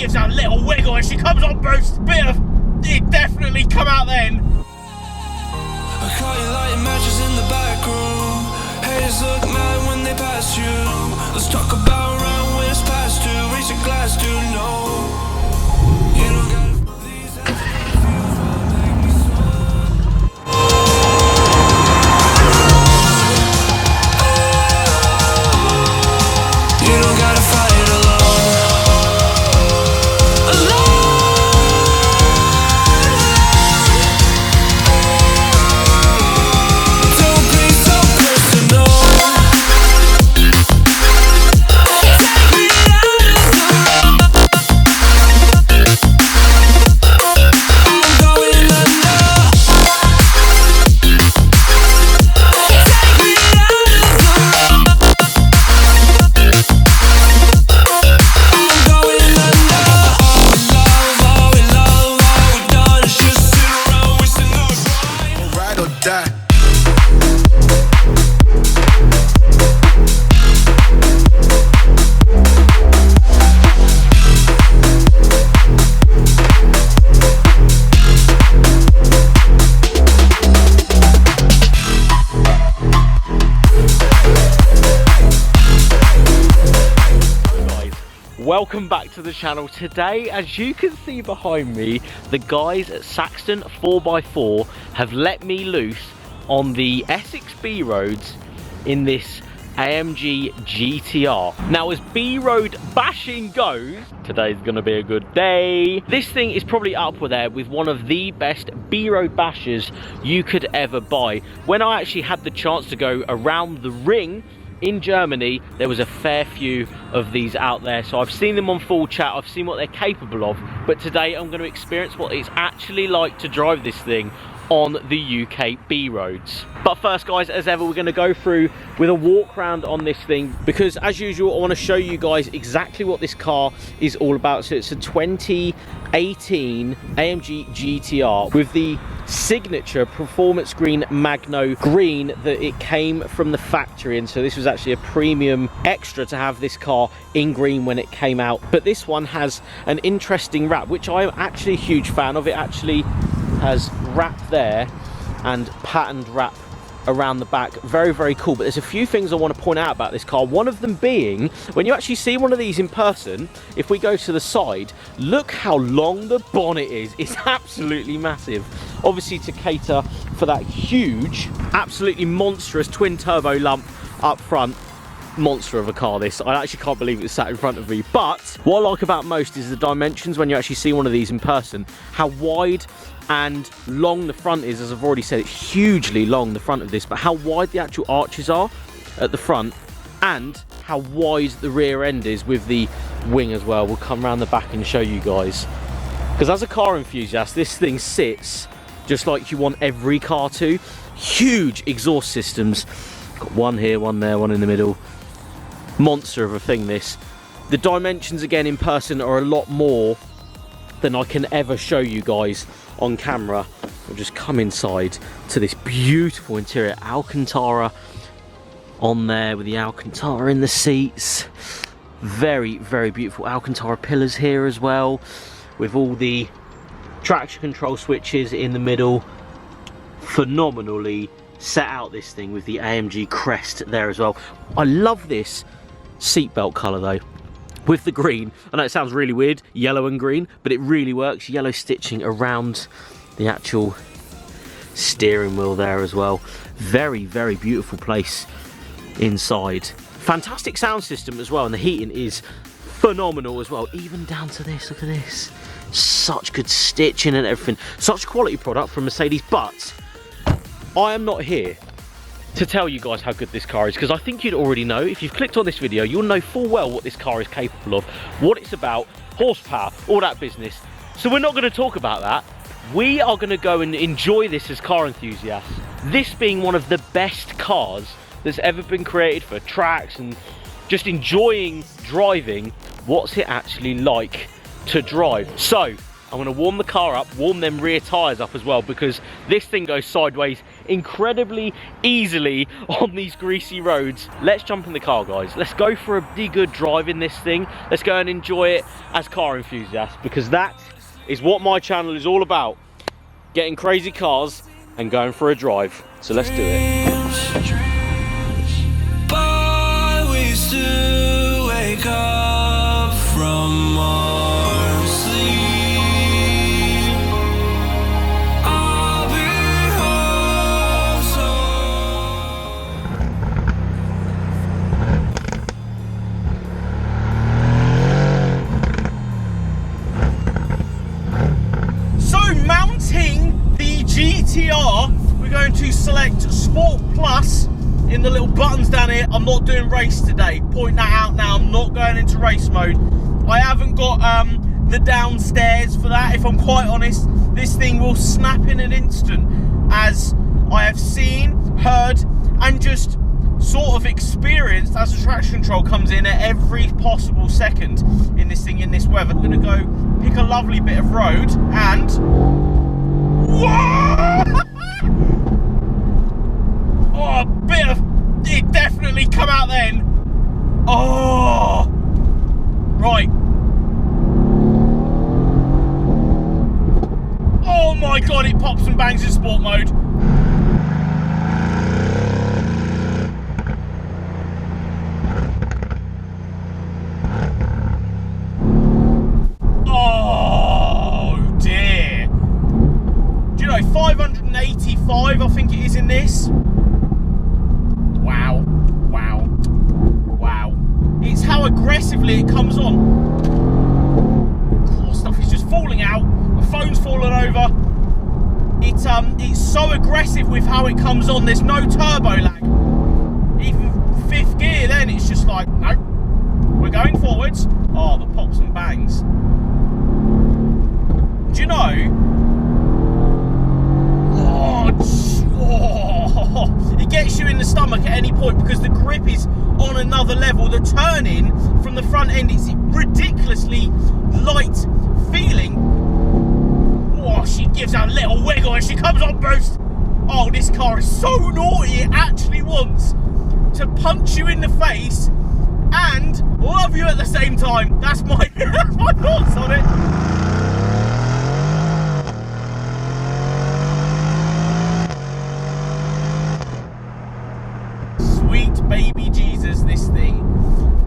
gives a little wiggle as she comes on boost. It definitely come out then. I caught you lighting matches in the back room. Haters look mad when they pass you. Let's talk about around when it's past due. Raise a glass to know. You don't gotta these feels will make me you don't gotta fight alone. Don't be so personal. Take me out of the road. I'm going under. Take me out of the road. I'm going under. All we love, all we done is just sit around wasting our time. Ride or die. Welcome back to the channel. Today, as you can see behind me, the guys at Saxton 4x4 have let me loose on the Essex B roads in this AMG GTR. Now, as B road bashing goes, today's gonna be a good day. This thing is probably up there with one of the best B road bashers you could ever buy. When I actually had the chance to go around the ring in Germany, there was a fair few of these out there, so I've seen them on full chat, I've seen what they're capable of, but today I'm going to experience what it's actually like to drive this thing on the UK B roads. But first, guys, as ever, we're going to go through with a walk around on this thing, because as usual I want to show you guys exactly what this car is all about. So it's a 2018 AMG GTR with the signature performance green Magno green that it came from the factory, and so this was actually a premium extra to have this car in green when it came out. But this one has an interesting wrap, which I'm actually a huge fan of. It actually has wrap there and patterned wrap around the back. Very, very cool. But there's a few things I want to point out about this car. One of them being, when you actually see one of these in person, if we go to the side, look how long the bonnet is. It's absolutely massive. Obviously to cater for that huge, absolutely monstrous twin turbo lump up front. Monster of a car, this. I actually can't believe it's sat in front of me. But what I like about most is the dimensions when you actually see one of these in person. How wide and long the front is. As I've already said, it's hugely long, the front of this, but how wide the actual arches are at the front and how wide the rear end is with the wing as well. We'll come around the back and show you guys, because as a car enthusiast, this thing sits just like you want every car to. Huge exhaust systems, got one here, one there, one in the middle. Monster of a thing, this. The dimensions again in person are a lot more than I can ever show you guys on camera. We'll just come inside to this beautiful interior. Alcantara on there with the Alcantara in the seats. Very, very beautiful Alcantara pillars here as well, with all the traction control switches in the middle. Phenomenally set out, this thing, with the AMG crest there as well. I love this seatbelt colour though, with the green. I know it sounds really weird, yellow and green, but it really works. Yellow stitching around the actual steering wheel there as well. Very, very beautiful place inside. Fantastic sound system as well, and the heating is phenomenal as well, even down to this. Look at this, such good stitching and everything. Such a quality product from Mercedes. But I am not here to tell you guys how good this car is, because I think you'd already know. If you've clicked on this video, you'll know full well what this car is capable of, what it's about, horsepower, all that business. So we're not going to talk about that. We are going to go and enjoy this as car enthusiasts. This being one of the best cars that's ever been created for tracks and just enjoying driving. What's it actually like to drive? So I'm going to warm the car up, warm them rear tyres up as well, because this thing goes sideways incredibly easily on these greasy roads. Let's jump in the car, guys. Let's go for a pretty good drive in this thing. Let's go and enjoy it as car enthusiasts, because that is what my channel is all about. Getting crazy cars and going for a drive. So let's do it. But we still wake up from our sleep. I'll be home So mounting the GTR, we're going to select Sport Plus in the little buttons down here. I'm not doing race today. Point that out now. I'm not going into race mode. I haven't got the downstairs for that. If I'm quite honest, this thing will snap in an instant, as I have seen, heard, and just sort of experienced as the traction control comes in at every possible second in this thing, in this weather. I'm gonna go pick a lovely bit of road and whoa! Oh, a bit of it definitely come out then. Oh, right. Oh my god, it pops and bangs in sport mode. Oh dear. Do you know, 585 I think it is in this. Wow, wow, wow. It's how aggressively it comes on. Oh, stuff is just falling out. The phone's fallen over. It's so aggressive with how it comes on. There's no turbo lag. Even fifth gear, then it's just like, no, we're going forwards. Oh, the pops and bangs. Do you know? It gets you in the stomach at any point, because the grip is on another level. The turning from the front end is ridiculously light feeling. Oh, she gives a little wiggle and she comes on boost. Oh, this car is so naughty. It actually wants to punch you in the face and love you at the same time. That's my, that's my thoughts on it. Baby Jesus, this thing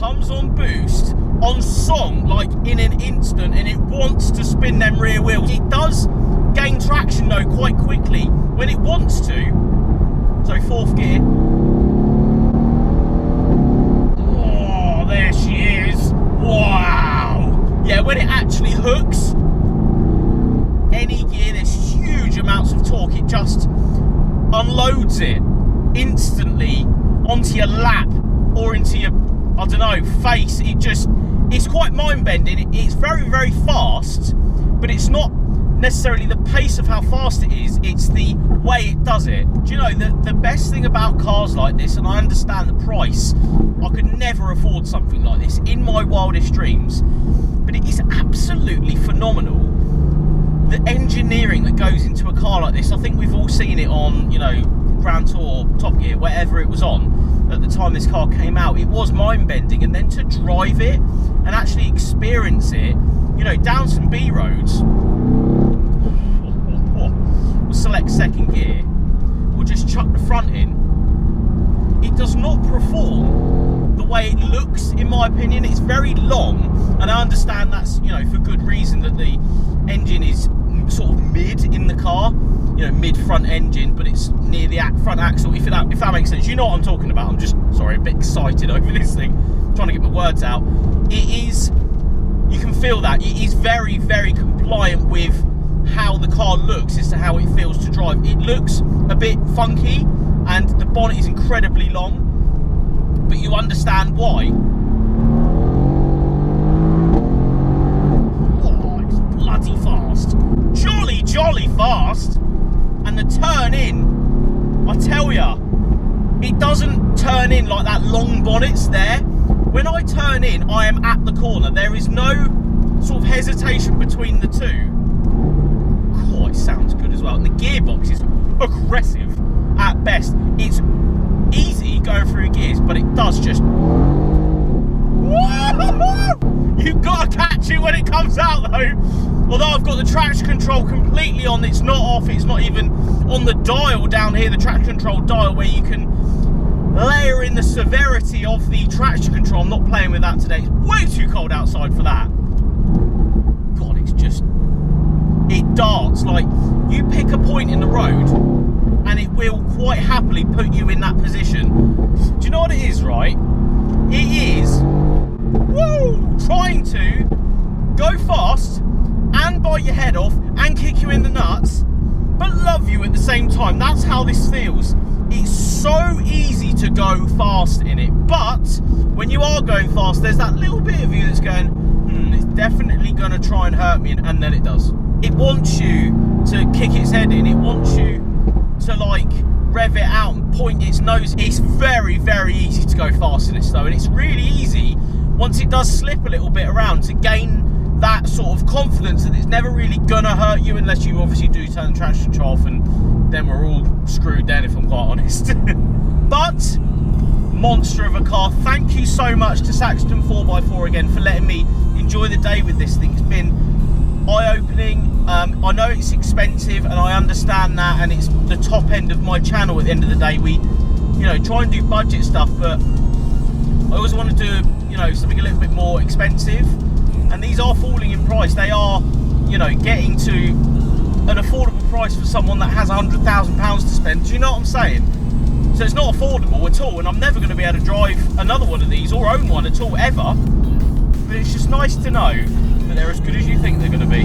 comes on boost, on song, like in an instant, and it wants to spin them rear wheels. It does gain traction though quite quickly when it wants to. So fourth gear. Oh, there she is. Wow. Yeah, when it actually hooks any gear, there's huge amounts of torque. It just unloads it instantly onto your lap or into your, I don't know, face. It's quite mind-bending. It's very, very fast, but it's not necessarily the pace of how fast it is, it's the way it does it. Do you know, the best thing about cars like this, and I understand the price, I could never afford something like this in my wildest dreams, but it is absolutely phenomenal, the engineering that goes into a car like this. I think we've all seen it on, you know, Grand Tour, Top Gear, whatever it was on at the time this car came out. It was mind-bending, and then to drive it and actually experience it, you know, down some B roads. We'll select second gear, we'll just chuck the front in. It does not perform the way it looks, in my opinion. It's very long, and I understand that's, you know, for good reason, that the engine is sort of mid in the car, you know, mid front engine, but it's near the front axle, if that makes sense. You know what I'm talking about. I'm just, sorry, a bit excited over this thing, trying to get my words out. It is, you can feel that it is very, very compliant with how the car looks as to how it feels to drive. It looks a bit funky, and the bonnet is incredibly long, but you understand why. Oh, it's bloody fast. Jolly fast. And the turn in, I tell ya, it doesn't turn in like that long bonnet's there. When I turn in, I am at the corner. There is no sort of hesitation between the two. God, it sounds good as well. And the gearbox is aggressive at best. It's easy going through gears, but it does just... You've got to catch it when it comes out though. Although I've got the traction control completely on, it's not off, it's not even on the dial down here, the traction control dial where you can layer in the severity of the traction control. I'm not playing with that today, it's way too cold outside for that. God, it's just, it darts. Like, you pick a point in the road and it will quite happily put you in that position. Do you know what it is, right? It is, trying to go fast and bite your head off and kick you in the nuts, but love you at the same time. That's how this feels. It's so easy to go fast in it, but when you are going fast, there's that little bit of you that's going, it's definitely going to try and hurt me, and then it does. It wants you to kick its head in. It wants you to, like, rev it out and point its nose. It's very, very easy to go fast in this though, and it's really easy once it does slip a little bit around to gain that sort of confidence that it's never really gonna hurt you, unless you obviously do turn the traction control off, and then we're all screwed then, if I'm quite honest. But monster of a car. Thank you so much to Saxton 4x4 again for letting me enjoy the day with this thing. It's been eye-opening. I know it's expensive and I understand that, and it's the top end of my channel at the end of the day. We, you know, try and do budget stuff, but I always want to do, you know, something a little bit more expensive, and these are falling in price. They are, you know, getting to an affordable price for someone that has £100,000 to spend. Do you know what I'm saying? So it's not affordable at all, and I'm never going to be able to drive another one of these or own one at all ever, but it's just nice to know that they're as good as you think they're going to be.